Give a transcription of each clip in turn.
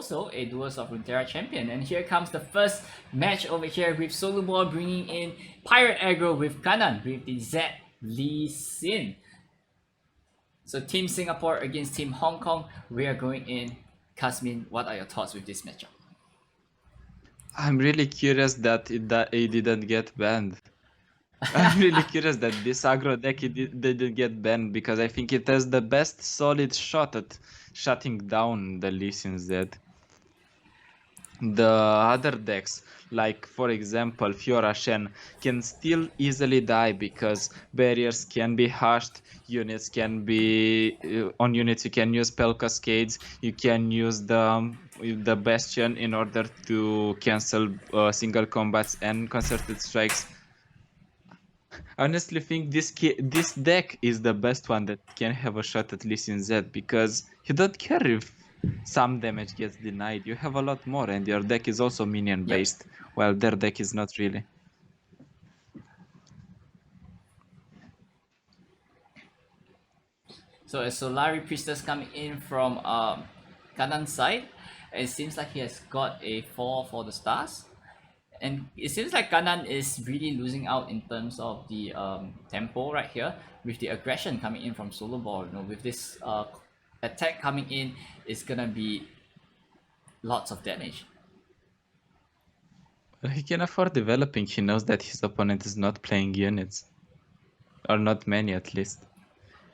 also a Duels of Runeterra champion. And here comes the first match over here with Solo Ball bringing in Pirate Aggro with Kanan with the Z Lee Sin. So Team Singapore against Team Hong Kong. We are going in. Casmin, what are your thoughts with this matchup? I'm really curious that it didn't get banned. I'm really curious that this aggro deck didn't get banned, because I think it has the best solid shot at shutting down the Lee Sin Z. The other decks, like for example Fiora Shen, can still easily die because barriers can be hashed, units can be on units you can use spell cascades, you can use the bastion in order to cancel single combats and concerted strikes. I honestly think this deck is the best one that can have a shot at Lee Sin Z, because you don't care if some damage gets denied. You have a lot more, and your deck is also minion based, while their deck is not really. So a Solari Priestess coming in from Kanan's side. It seems like he has got a 4 for the stars. And it seems like Kanan is really losing out in terms of the tempo right here, with the aggression coming in from Solo Ball. You know, with this attack coming in, it's gonna be lots of damage. Well, he can afford developing. He knows that his opponent is not playing units, or not many at least.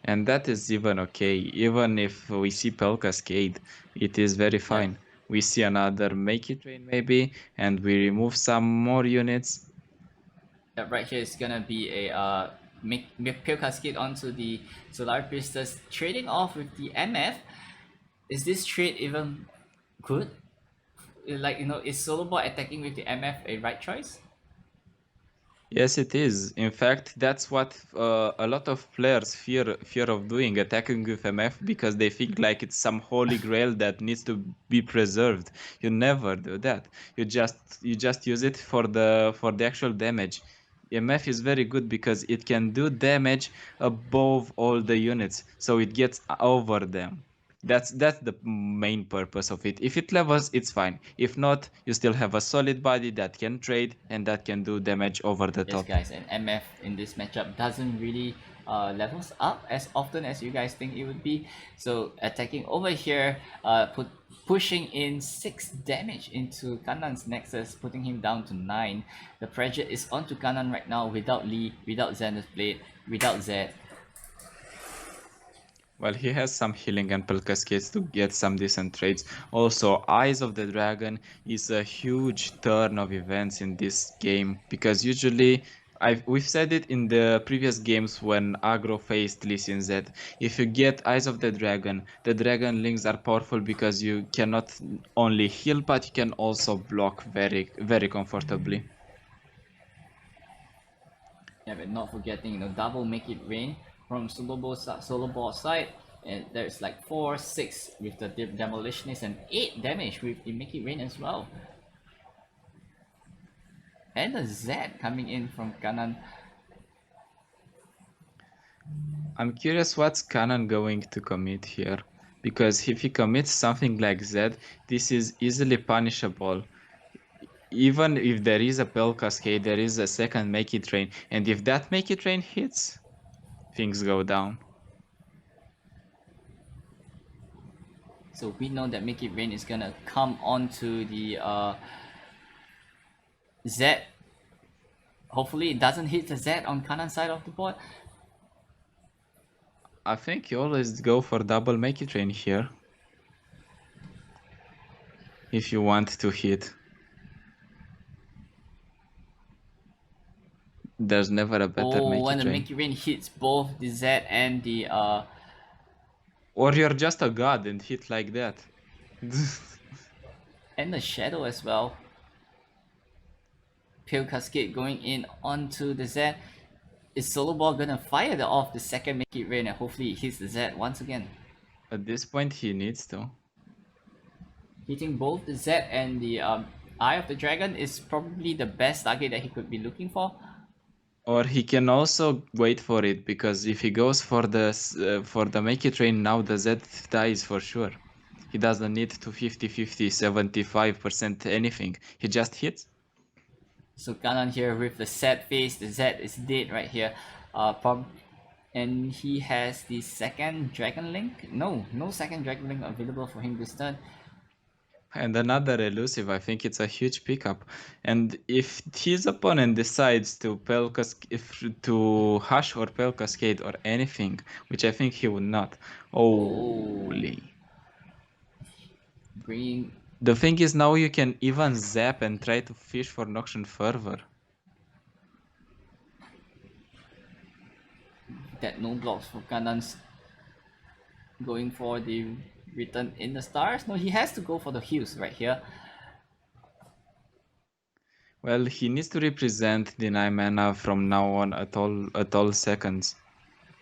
And that is even okay. Even if we see Pel Cascade, it is very fine. We see another Make It Rain maybe, and we remove some more units. Yeah, right here is gonna be a make Pale Cascade onto the Solar Priestess, trading off with the MF. Is this trade even good? Like, you know, is Solo Ball attacking with the MF a right choice? Yes, it is. In fact, that's what a lot of players fear of doing, attacking with MF, because they think like it's some holy grail that needs to be preserved. You never do that. You just use it for the actual damage. MF is very good because it can do damage above all the units, so it gets over them. That's the main purpose of it. If it levels, it's fine. If not, you still have a solid body that can trade and that can do damage over the Yes, top. guys, and MF in this matchup doesn't really levels up as often as you guys think it would be. So attacking over here, pushing in 6 damage into Kanan's Nexus, putting him down to 9. The pressure is onto Kanan right now without Lee, without Zenith Blade, without Zed. Well, he has some healing and Pell Cascades to get some decent trades. Also, Eyes of the Dragon is a huge turn of events in this game, because usually we've said it in the previous games when aggro faced Lee Sin Z. If you get Eyes of the Dragon links are powerful because you cannot only heal, but you can also block very, very comfortably. Yeah, but not forgetting, you know, double Make It Rain from Solo Ball side. And there's like 4, 6 with the Demolitionist, and 8 damage with the Make It Rain as well. And the Z coming in from Kanan. I'm curious what's Kanan going to commit here, because if he commits something like Z, this is easily punishable. Even if there is a Pell Cascade, there is a second Make It Rain, and if that Make It Rain hits, things go down. So we know that Make It Rain is gonna come onto the Z. Hopefully it doesn't hit the Z on Kanan's side of the board. I think you always go for double Make It Rain here, if you want to hit. There's never a better Make when It the Rain. Make It Rain hits both the Z and the Or you're just a god and hit like that. and the Shadow as well. Pale Cascade going in onto the Z. Is Solo Ball gonna fire off the second Make It Rain, and hopefully it hits the Z once again? At this point, he needs to. Hitting both the Z and the Eye of the Dragon is probably the best target that he could be looking for. Or he can also wait for it, because if he goes for the Make It Rain now, the Z dies for sure. He doesn't need to 50, 50, 75% anything. He just hits. So Ganon here with the sad face, the Z is dead right here. And he has the second Dragon Link. No second Dragon Link available for him this turn. And another elusive, I think it's a huge pickup. And if his opponent decides to to Hush or Pale Cascade or anything, which I think he would not. Holy. Bringing The thing is, now you can even zap and try to fish for Noxian Fervor. that no blocks for Ganon's going for the return in the stars. No, he has to go for the heals right here. Well, he needs to represent deny mana from now on at all seconds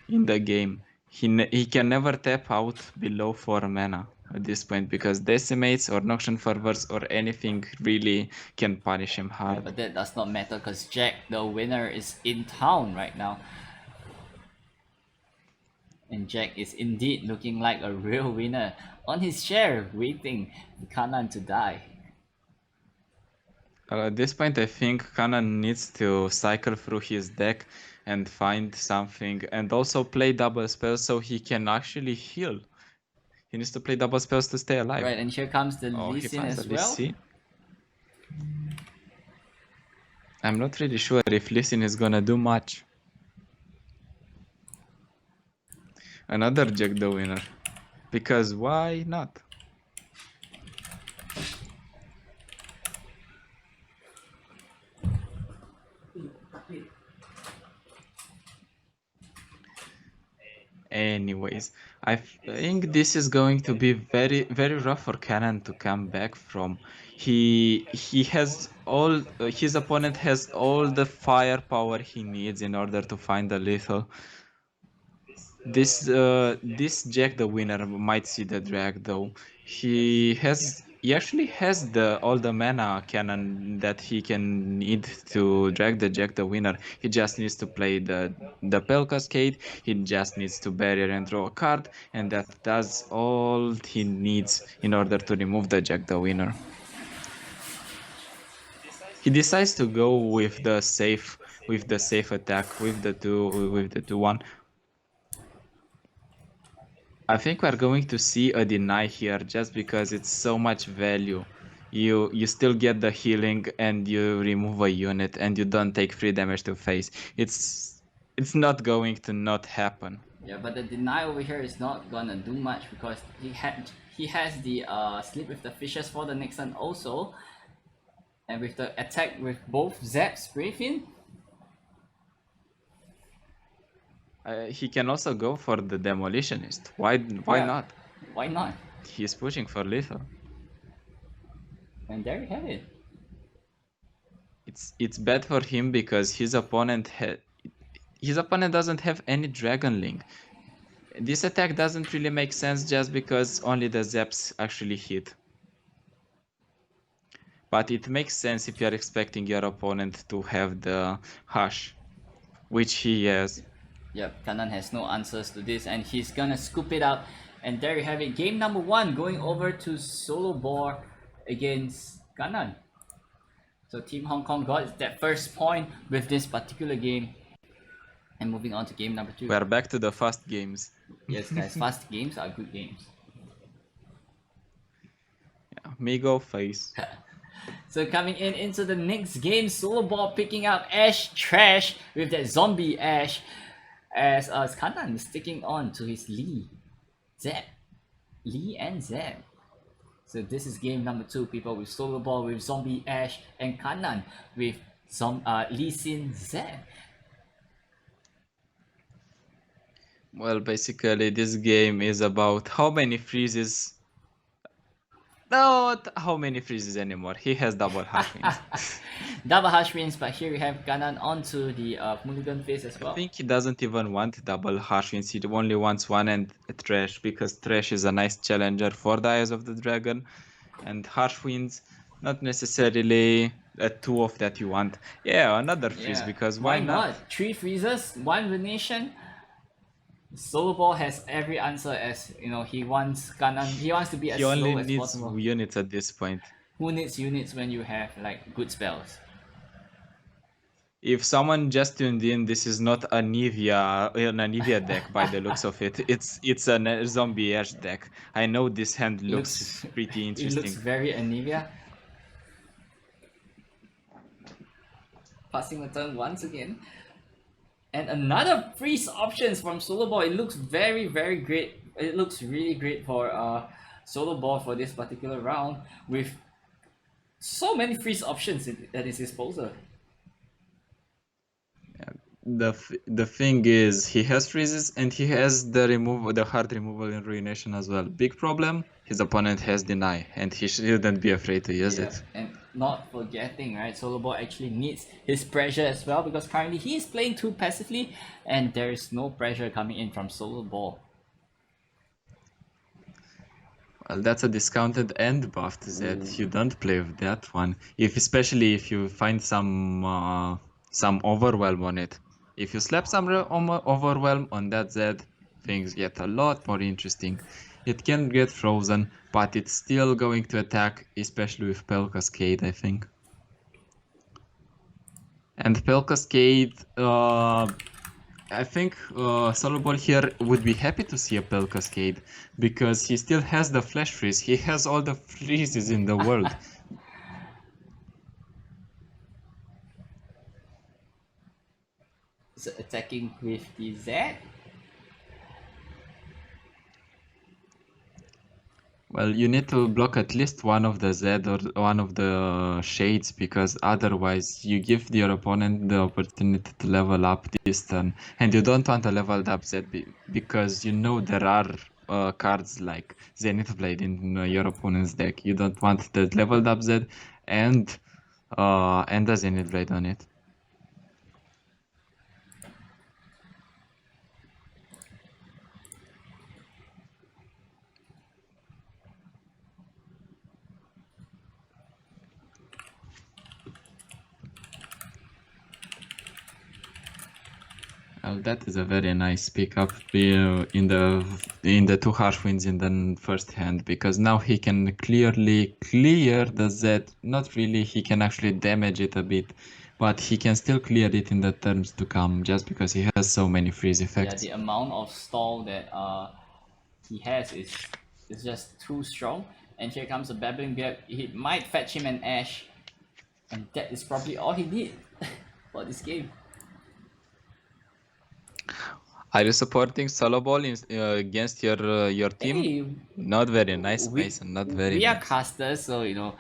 in the game. He can never tap out below 4 mana at this point because decimates or Noxian Fervors or anything really can punish him hard. Yeah, but that does not matter because Jack, the winner, is in town right now. And Jack is indeed looking like a real winner on his chair, waiting for Kanan to die. At this point, I think Kanan needs to cycle through his deck and find something and also play double spells so he can actually heal. He needs to play double spells to stay alive. Right, and here comes the Oh, Lee he Sin finds as the Lee well. Sin. I'm not really sure if Lee Sin is gonna do much. Another Jack the winner. Because why not? Anyways, I think this is going to be very, very rough for Cannon to come back from. He has all his opponent has all the firepower he needs in order to find the lethal. This Jack the winner might see the drag though. He actually has all the mana cannon that he can need to drag the Jack the winner. He just needs to play the Pale Cascade. He just needs to barrier and draw a card, and that does all he needs in order to remove the Jack the winner. He decides to go with the safe attack with the 2/1. I think we're going to see a deny here just because it's so much value. You still get the healing and you remove a unit and you don't take 3 damage to face. It's not going to not happen. Yeah, but the deny over here is not gonna do much because he has the sleep with the fishes for the next turn also, and with the attack with both Zaps Grayfin. He can also go for the Demolitionist. Why not? Why not? He's pushing for lethal. And there you have it. It's bad for him because his opponent doesn't have any Dragon Link. This attack doesn't really make sense just because only the Zaps actually hit. But it makes sense if you're expecting your opponent to have the Hush, which he has. Yep, Kanan has no answers to this and he's gonna scoop it out. And there you have it, game number 1 going over to Solo Boar against Kanan. So Team Hong Kong got that first point with this particular game. And moving on to game number 2. We're back to the fast games. Yes guys, fast games are good games. Yeah, me go face. So coming into the next game, Solo Ball picking up Ash Trash with that zombie Ash as Kanan is sticking on to his Lee and Zeb. So this is game number 2, people, with Solo Ball with zombie Ash and Kanan with Lee Sin Zeb. Well, basically this game is about how many freezes. Not how many freezes anymore. He has double Hush wins. Double Hush wins, but here we have Kanan onto the Mulligan phase as well. I think he doesn't even want double Hush wins. He only wants one and a Trash because Trash is a nice challenger for the Eyes of the Dragon, and Hush wins not necessarily a 2 of that you want. Yeah, another freeze because why not? 3 freezes, 1 Venetian. Solo Ball has every answer as you know he wants Kanan. He wants to be He as only slow as needs possible. units at this point. Who needs units when you have like good spells? If someone just tuned in, this is not a Nivea deck by the looks of it. It's a zombie edge deck. I know this hand It looks looks pretty it looks interesting. very Anivia. Passing the turn once again. And another freeze options from Solo Ball. It looks very great. It looks really great for Solo Ball for this particular round with so many freeze options at his disposal. The thing is, he has freezes and he has the hard removal in Ruination as well. Big problem, his opponent has deny, and he shouldn't be afraid to use Yeah, it. and not forgetting, right? Solo Ball actually needs his pressure as well because currently he is playing too passively, and there is no pressure coming in from Solo Ball. Well, that's a discounted and buffed Z. You don't play with that one, especially if you find some overwhelm on it. If you slap some overwhelm on that Z, things get a lot more interesting. It can get frozen, but it's still going to attack, especially with Pell Cascade, I think. And Pell Cascade, I think Solo Ball here would be happy to see a Pell Cascade because he still has the Flash Freeze. He has all the freezes in the world. So attacking with the Z. Well, you need to block at least one of the Z or one of the shades because otherwise you give your opponent the opportunity to level up this turn. And you don't want a leveled up Z because you know there are cards like Zenith Blade in your opponent's deck. You don't want the leveled up Z and the Zenith Blade on it. Well, that is a very nice pickup in the two harsh winds in the first hand because now he can clearly clear the Z. Not really, he can actually damage it a bit, but he can still clear it in the turns to come just because he has so many freeze Yeah, effects. the amount of stall that he has is just too strong. And here comes a Babbling Beard. He might fetch him an Ash, and that is probably all he need for this game. Are you supporting Solo Ball against your team? Hey, Not very nice, we Mason. Not very we are nice. casters, so you know.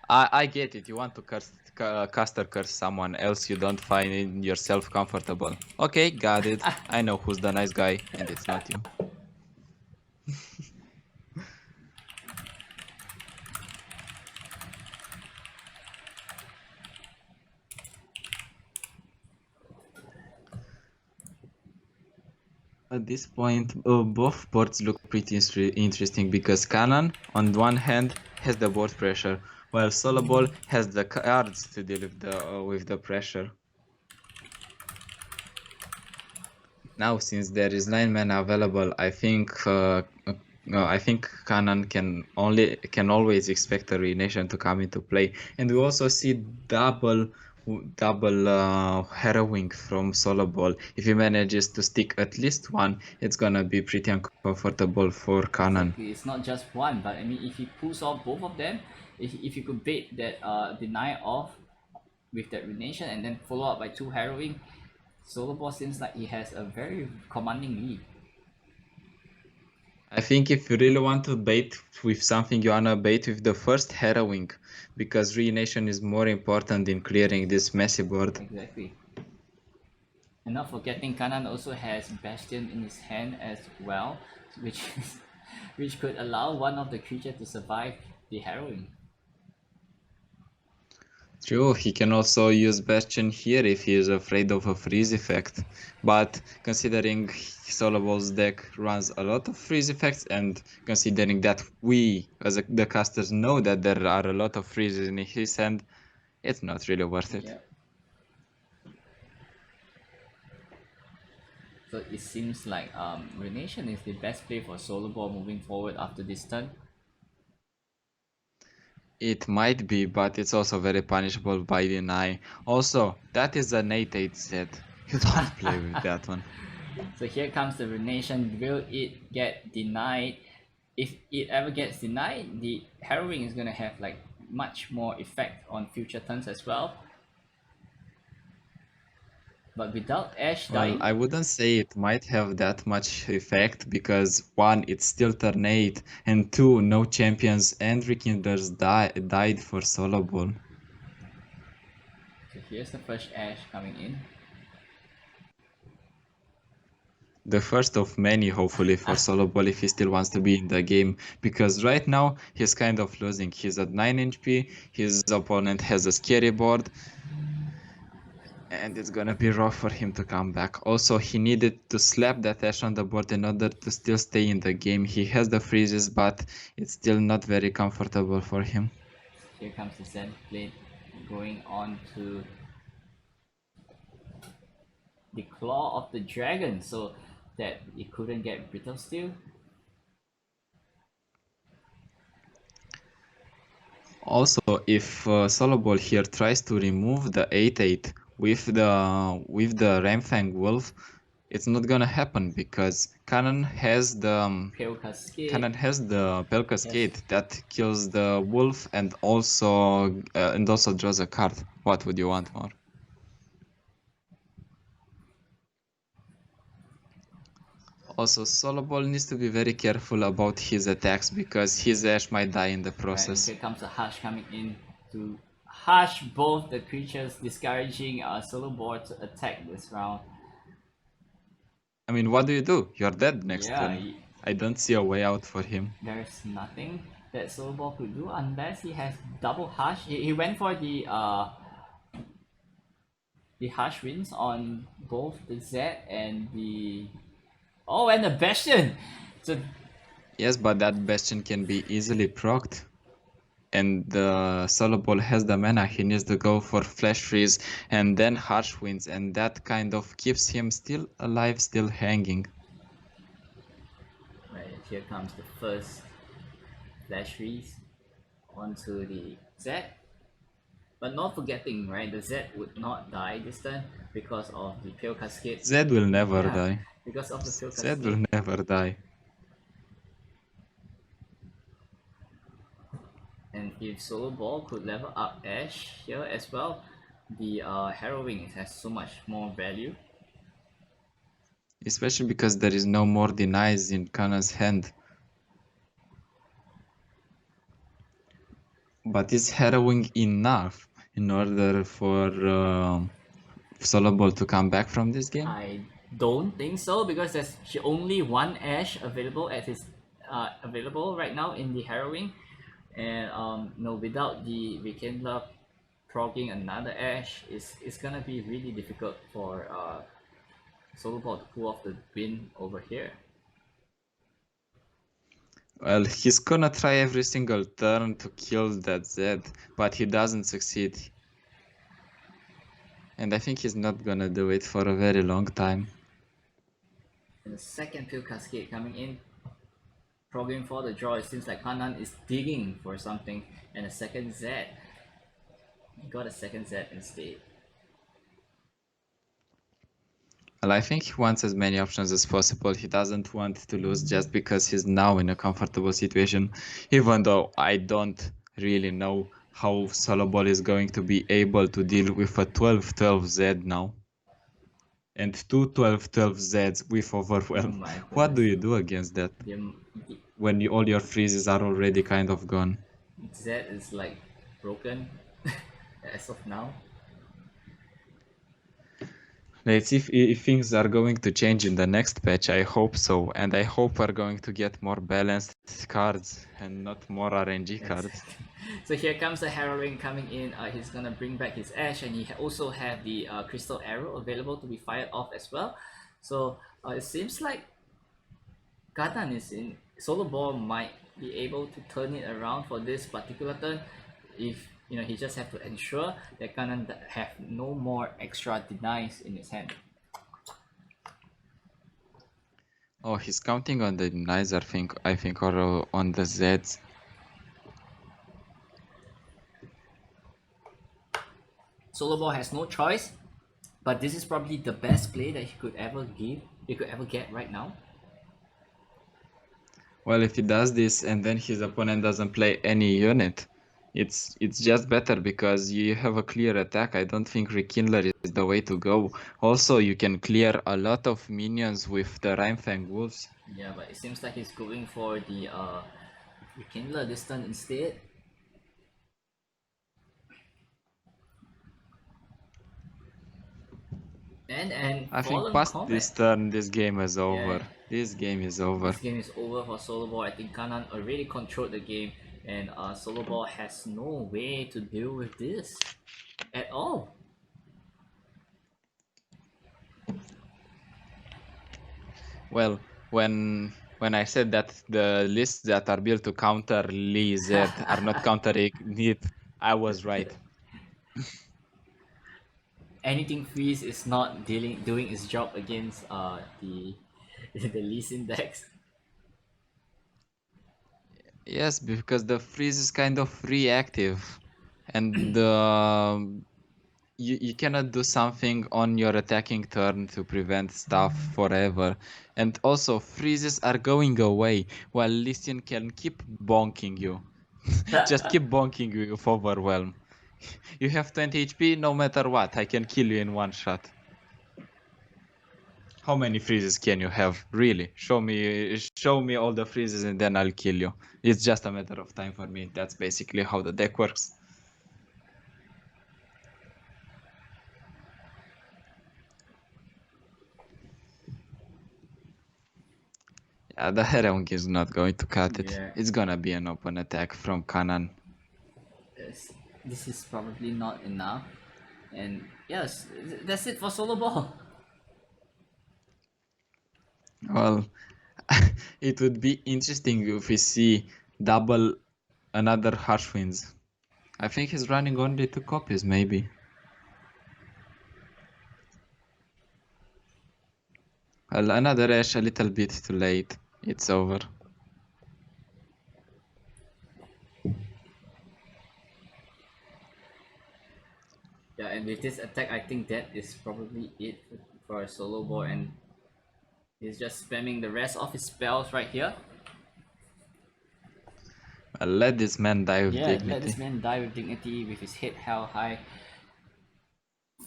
I get it. You want to caster curse someone else you don't find yourself comfortable. Okay, got it. I know who's the nice guy, and it's not you. At this point, both boards look pretty interesting because Cannon, on one hand, has the board pressure, while Solo Ball has the cards to deal with the pressure. Now, since there is 9 mana available, I think Cannon can always expect a Ruination to come into play, and we also see double harrowing from Solo Ball. If he manages to stick at least one, it's gonna be pretty uncomfortable for Cannon. Exactly, it's not just one, but I mean, if he pulls off both of them, if you could bait that deny off with that Ruination and then follow up by 2 Harrowing, Solo Ball seems like he has a very commanding lead. I think if you really want to bait with something, you wanna bait with the first harrowing, because Ruination is more important in clearing this messy board. Exactly. And not forgetting, Kanan also has Bastion in his hand as well, which which could allow one of the creatures to survive the harrowing. True, he can also use Bastion here if he is afraid of a freeze effect. But considering Solo Ball's deck runs a lot of freeze effects, and considering that we, as the casters, know that there are a lot of freezes in his hand, it's not really worth it. Yeah. So it seems like Ruination is the best play for solo ball moving forward after this turn. It might be, but it's also very punishable by deny. Also, that is an 8-8 set. You don't play with that one. So here comes the Ruination. Will it get denied? If it ever gets denied, the Harrowing is gonna have like much more effect on future turns as well. But without Ash Well, dying, I wouldn't say it might have that much effect because one, it's still turn 8, and two, no champions and rekindlers died for solo ball. so here's the first Ash coming in. The first of many, hopefully, for solo ball if he still wants to be in the game, because right now he's kind of losing. He's at 9 HP, his opponent has a scary board, and it's gonna be rough for him to come back. Also, he needed to slap that Ash on the board in order to still stay in the game. He has the freezes, but it's still not very comfortable for him. Here comes the Zen Blade going on to the Claw of the Dragon so that it couldn't get Brittle Steel. Also, if solo ball here tries to remove the 8-8 with the Ramfang Wolf, it's not gonna happen because Cannon has the Pale Cascade. Cannon has the Pale Cascade Yes. that kills the wolf and also draws a card. What would you want more? Also, solo ball needs to be very careful about his attacks because his Ash might die in the Right, and process. here comes a Hush coming in to hush both the creatures, discouraging solo board to attack this round. I mean, what do? You're dead next Yeah, turn. I don't see a way out for him. there's nothing that solo ball could do unless he has double Hush. He went for the Hush wins on both the Z and the and the Bastion. So Yes, but that Bastion can be easily procced. And the solo ball has the mana. He needs to go for Flash Freeze and then Harsh Winds, and that kind of keeps him still alive, still hanging. right, here comes the first Flash Freeze onto the Z. But not forgetting, right, the Z would not die this turn because of the Pale Cascade. Zed will never Yeah, die. because of the Pale Zed Cascade. will never die. And if Solo Ball could level up Ash here as well, the Harrowing has so much more value. Especially because there is no more denies in Kana's hand. But is harrowing enough in order for Solo Ball to come back from this game? I don't think so because there's only one Ash available at his available right now in the Harrowing, and no, without the Rekindler progging another Ash, it's gonna be really difficult for Solo Ball to pull off the win over here. Well, he's gonna try every single turn to kill that Zed, but he doesn't succeed. And I think he's not gonna do it for a very long time. And the second Pale Cascade coming in, progging for the draw. It seems like Hanan is digging for something, and a second Z. Got a second Z instead. Well, I think he wants as many options as possible. He doesn't want to lose just because he's now in a comfortable situation, even though I don't really know how Solo Ball is going to be able to deal with a 12-12 Z now. And two 12-12 Zs with Overwhelm. My What do goodness. you do against that The when all your freezes are already kind of gone? Z is like broken as of now. Let's see if things are going to change in the next patch. I hope so, and I hope we're going to get more balanced cards and not more RNG cards. Exactly. So here comes the Harrowing coming in. He's gonna bring back his Ash, and he also have the Crystal Arrow available to be fired off as well. So it seems like Katan is in Solo Ball might be able to turn it around for this particular turn if he just have to ensure that Kanan have no more extra denies in his hand. Oh, he's counting on the knights, I think, or on the Zeds. Solo Ball has no choice, but this is probably the best play that he could ever get right now. Well, if he does this and then his opponent doesn't play any unit, it's just better because you have a clear attack. I don't think Rekindler is the way to go. Also, you can clear a lot of minions with the Rhymefang Wolves. Yeah, but it seems like he's going for the Rekindler this turn instead. And I think Fallen past Comet. this turn, this game is Yeah, over. This game is over. this game is over for Solo Ball. I think Kanan already controlled the game, and Solo Ball has no way to deal with this at all. Well, when I said that the lists that are built to counter Lee Z are not countering it, I was right. Anything freeze is not doing its job against the the least index. Yes, because the freeze is kind of reactive, and you cannot do something on your attacking turn to prevent stuff forever. And also, freezes are going away, while Lycian can keep bonking you. Just keep bonking you with Overwhelm. You have 20 HP, no matter what, I can kill you in one shot. How many freezes can you have? Really? Show me all the freezes and then I'll kill you. It's just a matter of time for me. That's basically how the deck works. Yeah, the Herong is not going to cut it. Yeah, It's gonna be an open attack from Kanan. this is probably not enough. And yes, that's it for Solo Ball. Well, it would be interesting if we see double another Harsh Winds. I think he's running only 2 copies, maybe. Well, another Ash a little bit too late. It's over. Yeah, and with this attack, I think that is probably it for Solo Ball, and he's just spamming the rest of his spells right here. Well, let this man die with Yeah, let dignity. this man die with dignity with his head held high,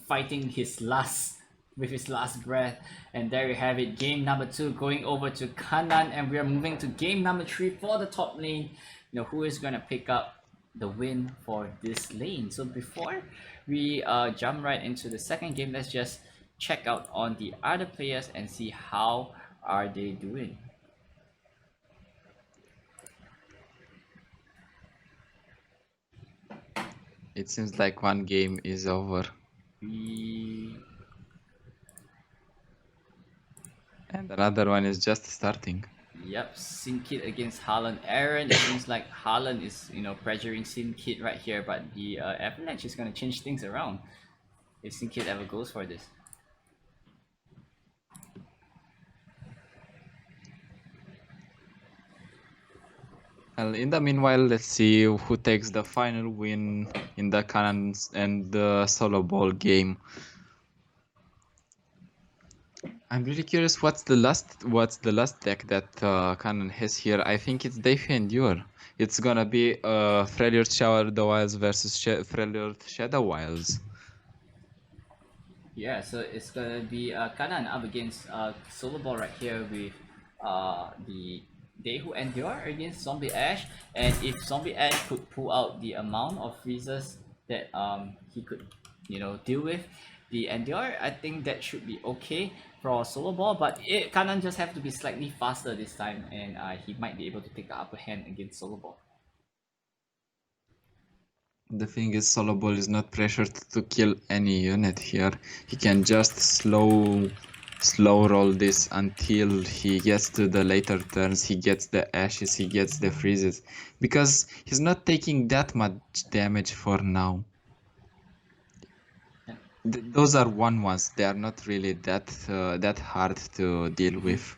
fighting his last with his last breath. And there you have it, game number 2 going over to Kanan, and we are moving to game number 3 for the top lane. You know, who is gonna pick up the win for this lane? So before we jump right into the second game, let's just check out on the other players and see how are they doing. It seems like one game is over. We And another one is just starting. Yep, Sinkit against Harlan Aaron. It seems like Harlan is, pressuring Sinkit right here, but the Avalanche is going to change things around if Sinkit ever goes for this. Well, in the meanwhile, let's see who takes the final win in the Kanan and the Solo Ball game. I'm really curious what's the last deck that Kanan has here. I think it's Defi Endure. It's gonna be Freljord Shadow Wilds versus Freljord Shadow Wilds. Yeah, so it's gonna be Kanan up against Solo Ball right here with the They Who Endure against Zombie Ash, and if Zombie Ash could pull out the amount of freezes that he could deal with the Endure, I think that should be okay for Solo Ball, but Kanan just have to be slightly faster this time, and he might be able to take the upper hand against Solo Ball. The thing is, Solo Ball is not pressured to kill any unit here. He can just slow roll this until he gets to the later turns. He gets the ashes, he gets the freezes, because he's not taking that much damage for now. Those are 1/1s. They are not really that hard to deal with.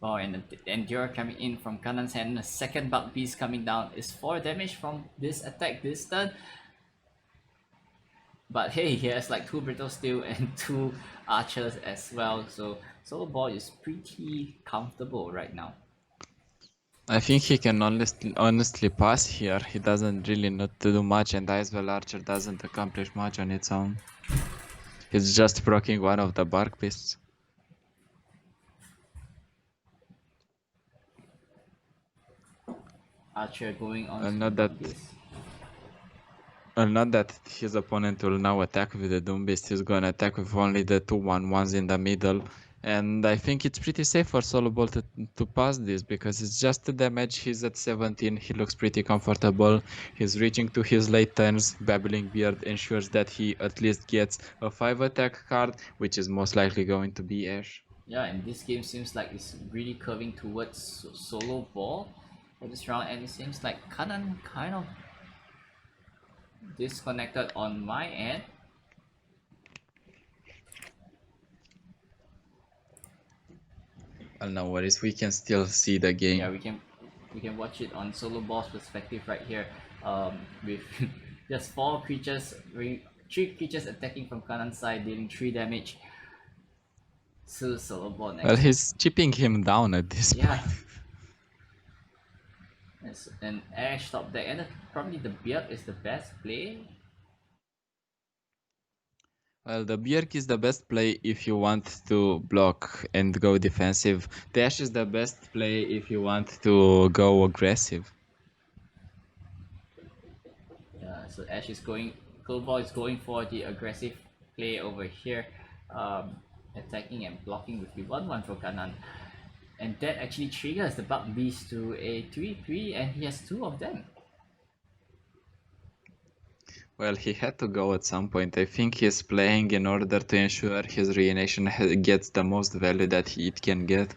Oh, and the Endure coming in from Kanan's hand. The second Bug Beast coming down is 4 damage from this attack this turn. But hey, he has like 2 Brittle Steel and 2 Archers as well. So Solo Ball is pretty comfortable right now. I think he can honestly pass here. He doesn't really need to do much, and Icewell Archer doesn't accomplish much on its own. It's just proccing one of the Bark Beasts. Archer going on And to not the that Bug Beast. not that his opponent will now attack with the Doom Beast, he's gonna attack with only the 2/1/1s in the middle. And I think it's pretty safe for Solo Ball to pass this because it's just 2 damage. He's at 17, he looks pretty comfortable. He's reaching to his late turns. Babbling Beard ensures that he at least gets a 5 attack card, which is most likely going to be Ash. Yeah, and this game seems like it's really curving towards Solo Ball for this round, and it seems like Kanan kind of disconnected on my end. Well, no worries, we can still see the game. Yeah, we can watch it on Solo Ball's perspective right here. With just 4 creatures, 3 creatures attacking from Kanan's side, dealing 3 damage to Solo Ball next. Well, he's chipping him down at this Yeah. point. It's an Ash top deck, and probably the Beard is the best play. Well, the Björk is the best play if you want to block and go defensive. Dash is the best play if you want to go aggressive. Yeah, so Ash is going, Ball is going for the aggressive play over here, attacking and blocking with the 1/1 for Kanan. And that actually triggers the Bug Beast to a 3/3, and he has 2 of them. Well, he had to go at some point. I think he's playing in order to ensure his Reanimation gets the most value that it can get.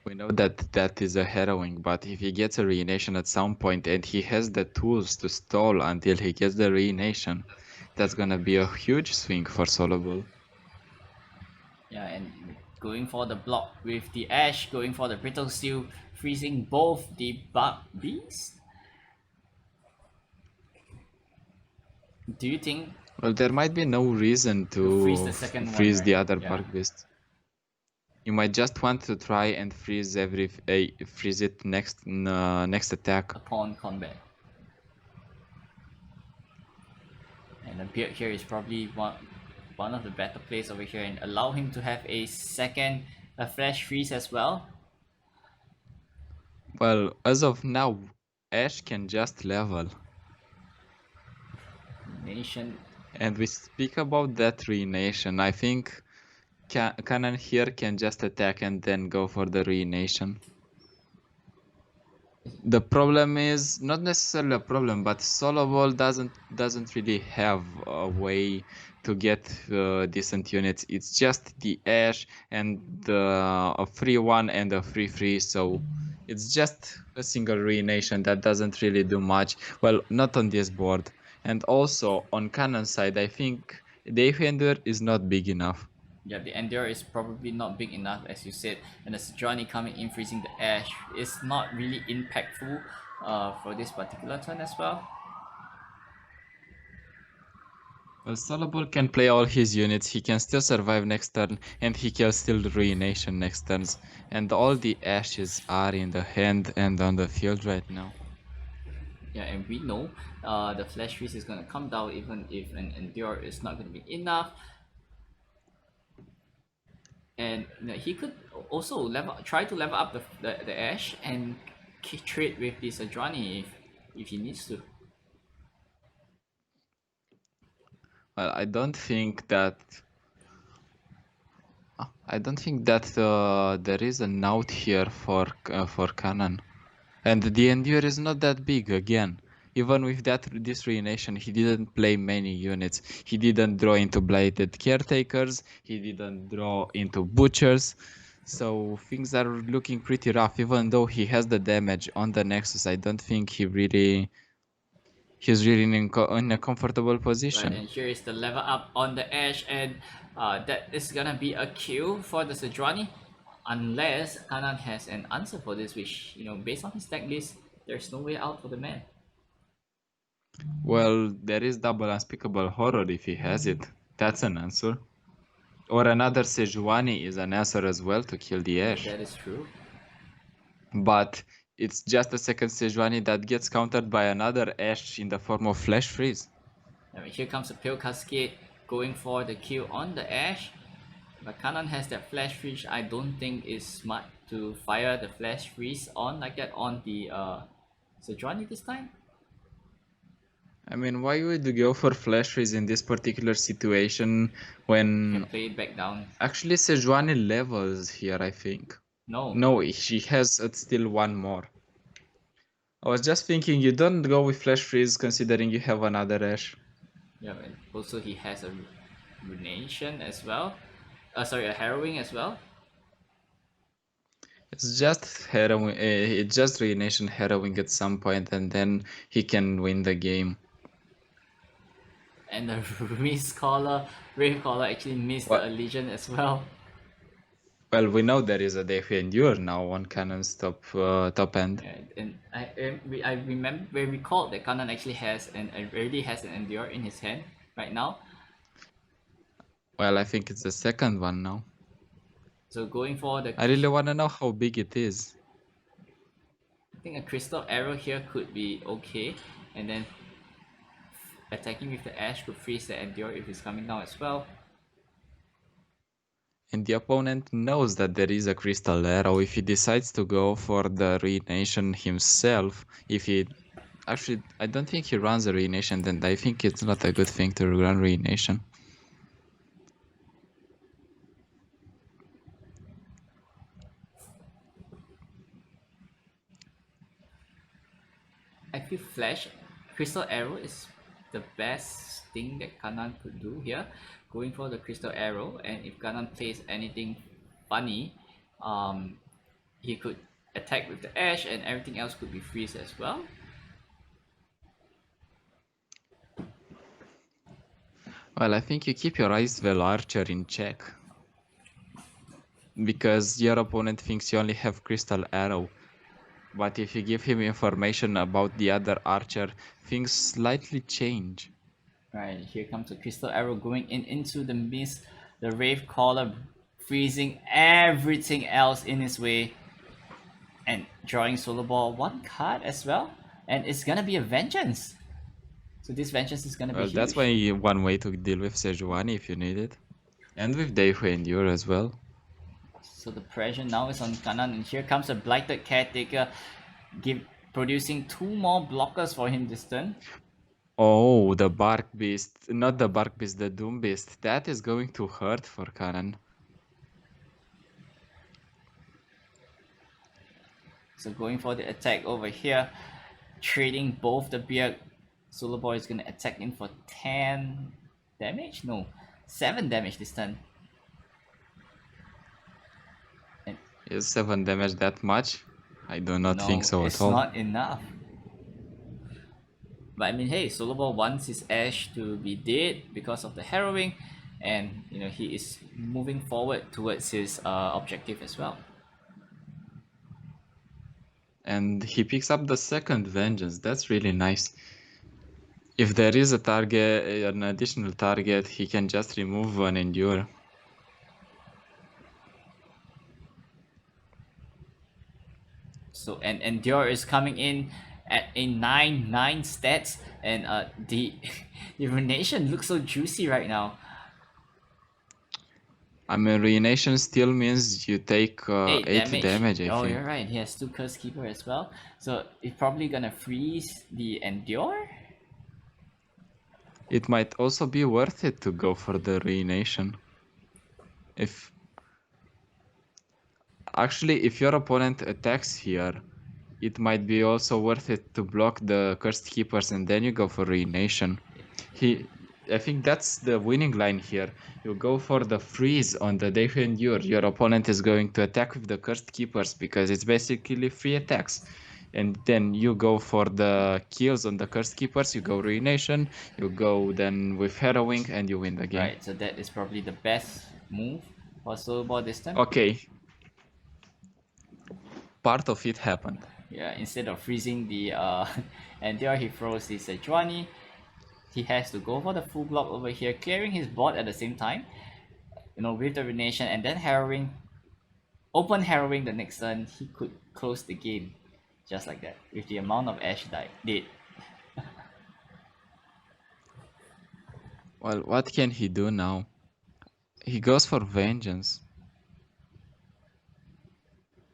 We know that that is a harrowing, but if he gets a Reanimation at some point and he has the tools to stall until he gets the Reanimation, that's gonna be a huge swing for Solo Ball. Yeah, and going for the block with the Ash, going for the Brittle Steel, freezing both the Bug Beast. Do you think Well, there might be no reason to freeze the second one, freeze the right? other Yeah. Bark Beast. You might just want to try and freeze freeze it next attack. Upon combat? And the Beard here is probably one of the better plays over here, and allow him to have a second flash freeze as well. Well, as of now, Ash can just level. Nation. And we speak about that Reanimation. I think Kanan here can just attack and then go for the Reanimation. The problem is not necessarily a problem, but Solo Ball doesn't really have a way to get decent units. It's just the Ash and a free 1 and a free 3, so it's just a single Reanimation that doesn't really do much. Well, not on this board. And also on Cannon side, I think the Defender is not big enough. Yeah, the Endure is probably not big enough, as you said, and the Johnny coming in freezing the Ash is not really impactful for this particular turn as well. Well, Solo Ball can play all his units, he can still survive next turn, and he can still Reanimation next turns. And all the Ashes are in the hand and on the field right now. Yeah, and we know the Flash Freeze is going to come down even if an Endure is not going to be enough. And he could also try to level up the Ash and trade with the Sejuani if he needs to. Well, I don't think that there is a note here for Kanan, and the Endure is not that big again. Even with this Reanimation, he didn't play many units. He didn't draw into Blighted Caretakers. He didn't draw into Butchers. So things are looking pretty rough. Even though he has the damage on the Nexus, I don't think he He's really in a comfortable Right, position. and here is the level up on the edge, and that is gonna be a kill for the Sejuani, unless Kanan has an answer for this, which, you know, based on his deck list, there's no way out for the man. Well, there is double unspeakable horror if he has it. That's an answer. Or another Sejuani is an answer as well to kill the Ashe. That is true. But it's just a second Sejuani that gets countered by another Ashe in the form of Flash Freeze. I mean, here comes the Pale Cascade going for the kill on the Ashe. But Kanan has that Flash Freeze. I don't think it's smart to fire the Flash Freeze on like that on the Sejuani this time. I mean, why would you go for Flash Freeze in this particular situation You when can play it back down. actually Sejuani levels here, I think. No. No, she has still one more. I was just thinking you don't go with Flash Freeze considering you have another Ashe. Yeah, and also he has a Ruination as well. Sorry, a Harrowing as well. It's just harrowing. It's just Ruination harrowing at some point, and then he can win the game. And the Wave Caller actually missed What? the Allegiant as well. Well, we know there is a Defi Endure now on Cannon's top end. Yeah, and I remember we recalled that Kanan actually already has an Endure in his hand right now. Well, I think it's the second one now. So going for the, I really want to know how big it is. I think a Crystal Arrow here could be okay, and then attacking with the Ashe could freeze the Endure if it's coming down as well. And the opponent knows that there is a Crystal Arrow. If he decides to go for the Ruination himself, if he... Actually, I don't think he runs a Ruination, then I think it's not a good thing to run Ruination. I feel Crystal Arrow is the best thing that Kanan could do here, going for the Crystal Arrow, and if Kanan plays anything funny, he could attack with the Ashe and everything else could be freeze as well. Well, I think you keep your Icewell Archer in check. Because your opponent thinks you only have Crystal Arrow. But if you give him information about the other archer, things slightly change. Right, here comes the Crystal Arrow going into the mist, the Wave Caller freezing everything else in his way, and drawing Solar Ball one card as well, and it's gonna be a Vengeance. So this Vengeance is gonna be huge. That's one way to deal with Sejuani if you need it. And with Dehu Endure as well. So the pressure now is on Kanan, and here comes a Blighted Caretaker, producing 2 more blockers for him this turn. Oh, the Bark Beast. Not the Bark Beast, the Doom Beast. That is going to hurt for Kanan. So going for the attack over here, trading both the Beard. Solar Ball is gonna attack in for 10 damage? No, 7 damage this turn. Is 7 damage that much? I do not think so at all. It's not enough. But I mean, hey, Solar Ball wants his Ashe to be dead because of the Harrowing, and you know he is moving forward towards his objective as well. And he picks up the second Vengeance. That's really nice. If there is a target, an additional target, he can just remove an Endure. So and Endure is coming in at a 9/9 stats, and the Ruination looks so juicy right now. I mean, Ruination still means you take 8 damage, I think. You're right, he has 2 Curse Keeper as well, so it's probably gonna freeze the Endure. It might also be worth it to go for the Ruination. Actually, if your opponent attacks here, it might be also worth it to block the Cursed Keepers and then you go for Ruination. I think that's the winning line here. You go for the freeze on the Dehu Endure. Your opponent is going to attack with the Cursed Keepers because it's basically 3 attacks. And then you go for the kills on the Curse Keepers, you go Ruination, you go then with Harrowing, and you win the game. Right, so that is probably the best move for solo ball this turn. Okay. Part of it happened. Yeah, instead of freezing the and there he throws his Sejuani. He has to go for the full block over here, clearing his board at the same time. You know, with the Ruination and then harrowing, open harrowing the next turn, he could close the game just like that with the amount of Ash did. Well, what can he do now? He goes for Vengeance.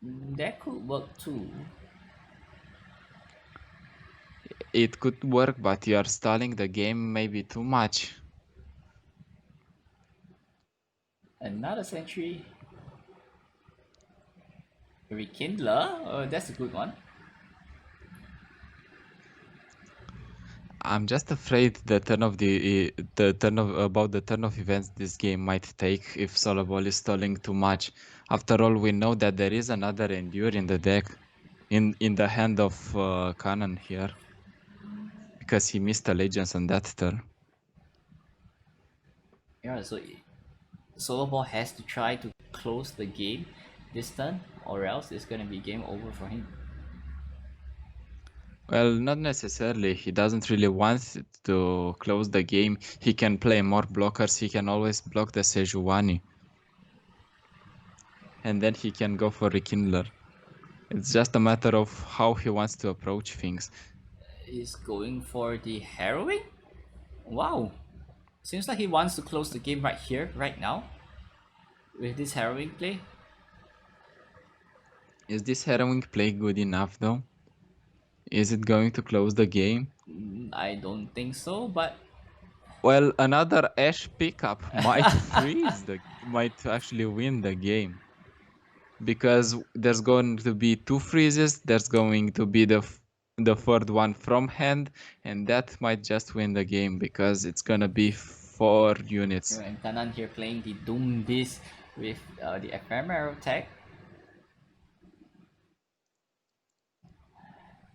That could work too. It could work, but you are stalling the game maybe too much. Another Sentry. Rekindler? Oh, that's a good one. I'm just afraid the turn of about the turn of events this game might take if solo ball is stalling too much. After all, we know that there is another Endure in the deck, in the hand of Cannon here, because he missed Allegiance on that turn. Yeah, so solo ball has to try to close the game this turn, or else it's gonna be game over for him. Well, not necessarily. He doesn't really want to close the game. He can play more blockers. He can always block the Sejuani. And then he can go for Rekindler. It's just a matter of how he wants to approach things. He's going for the harrowing? Wow. Seems like he wants to close the game right here, right now. With this harrowing play. Is this Harrowing play good enough though? Is it going to close the game? I don't think so, but Well, another Ash pickup might actually win the game. Because there's going to be 2 freezes, there's going to be the third one from hand, and that might just win the game because it's gonna be 4 units. and Kanan here playing the Doom Beast with the ephemeral tag.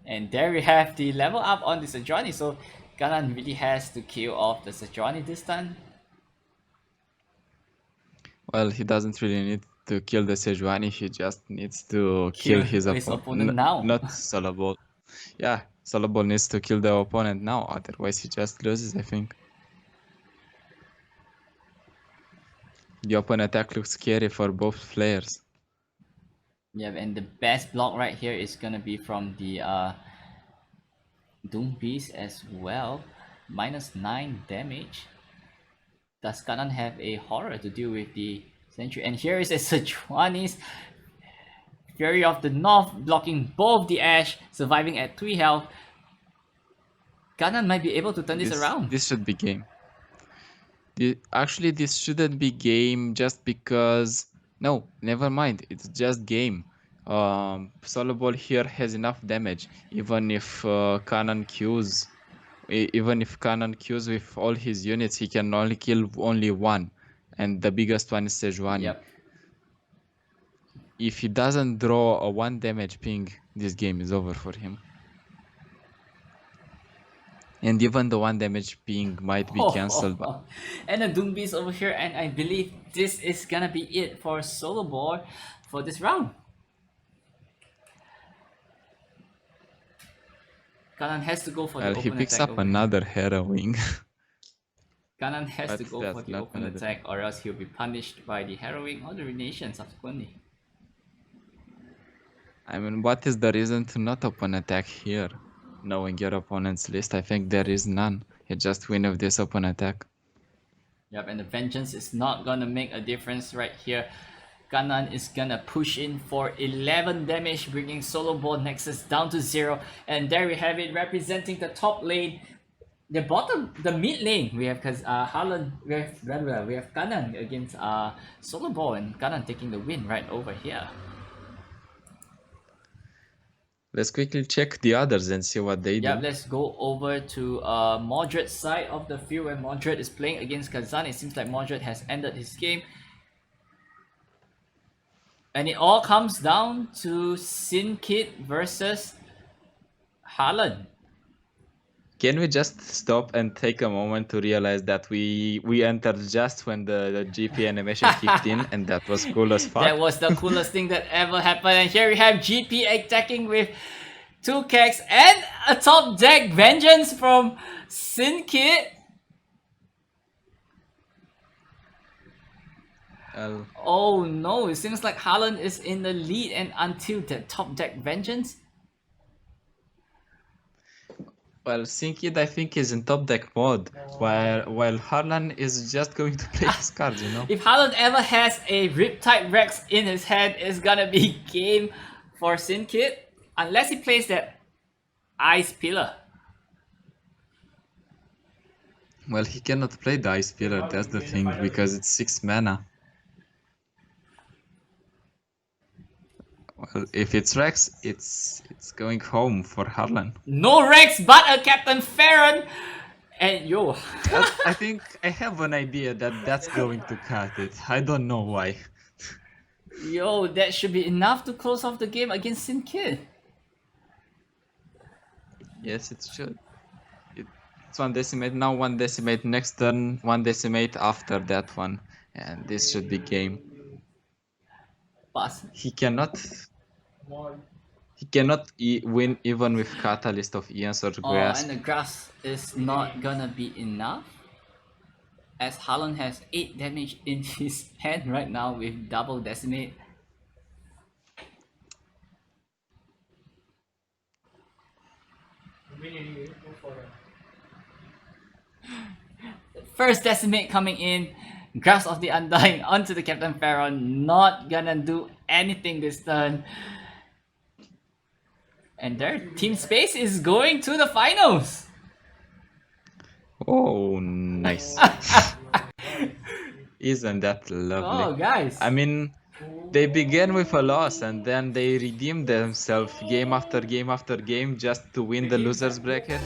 And there we have the level up on the Sejuani, so Kanan really has to kill off the Sejuani this time. Well, he doesn't really need to kill the Sejuani, he just needs to kill his opponent now. not solo ball. Yeah, solo ball needs to kill the opponent now, otherwise he just loses, I think. The open attack looks scary for both players. Yeah, and the best block right here is gonna be from the Doom Beast as well. -9 damage. Does Kanan have a horror to deal with the Sentry? And here is a Sejuani's Fury of the North blocking both the Ash, surviving at 3 health. Kanan might be able to turn this around. This should be game. Actually, this shouldn't be game just because... No, never mind. It's just game. Solo ball here has enough damage. Even if Cannon queues... Even if Cannon queues with all his units, he can only kill only one. And the biggest one is Sejuani. Yep. If he doesn't draw a 1 damage ping, this game is over for him. And even the 1 damage ping might be cancelled. And a Doom Beast over here, and I believe this is gonna be it for solo ball for this round. Kanan has to go for the open attack. He picks up another Harrowing. Kanan has to go for the open attack, or else he'll be punished by the Harrowing or the Ruination subsequently. I mean, what is the reason to not open attack here? Knowing your opponent's list, I think there is none. You just win with this open attack. Yep, and the Vengeance is not gonna make a difference right here. Kanan is gonna push in for 11 damage, bringing Solo Ball Nexus down to 0. And there we have it, representing the top lane. The mid lane, we have Harlan, we have Kanan against Solo Ball, and Kanan taking the win right over here. Let's quickly check the others and see what they do. Yeah, let's go over to Mordred's side of the field where Mordred is playing against Kazan. It seems like Mordred has ended his game. And it all comes down to Sin Kid versus Haaland. Can we just stop and take a moment to realize that we entered just when the GP animation kicked in, and that was cool as fuck? That was the coolest thing that ever happened. And here we have GP attacking with 2 keks and a top deck vengeance from Sinkit. Oh no, it seems like Haaland is in the lead, and until the top deck vengeance. Well, Sinkid, I think, is in top deck mode, while Harlan is just going to play his cards, you know? If Haaland ever has a Riptide Rex in his hand, it's gonna be game for Sinkit. Unless he plays that Ice Pillar. Well, he cannot play the Ice Pillar, that's the thing, because it's 6 mana. Well, if it's Rex, it's going home for Harlan. No Rex, but a Captain Farron! And yo... I think I have an idea that that's going to cut it. I don't know why. Yo, that should be enough to close off the game against Sinkit. Yes, it should. It's 1 decimate now, 1 decimate next turn, 1 decimate after that one. And this should be game. Pass. He cannot win even with Catalyst of Ian's or Grasp. And the grass is not gonna be enough, as Haaland has 8 damage in his hand right now with double decimate. First decimate coming in, Grasp of the Undying onto the Captain Pharaoh, not gonna do anything this turn. And their Team Space is going to the finals! Oh, nice. Isn't that lovely? Oh, guys! I mean, they began with a loss and then they redeemed themselves game after game after game just to win the losers bracket.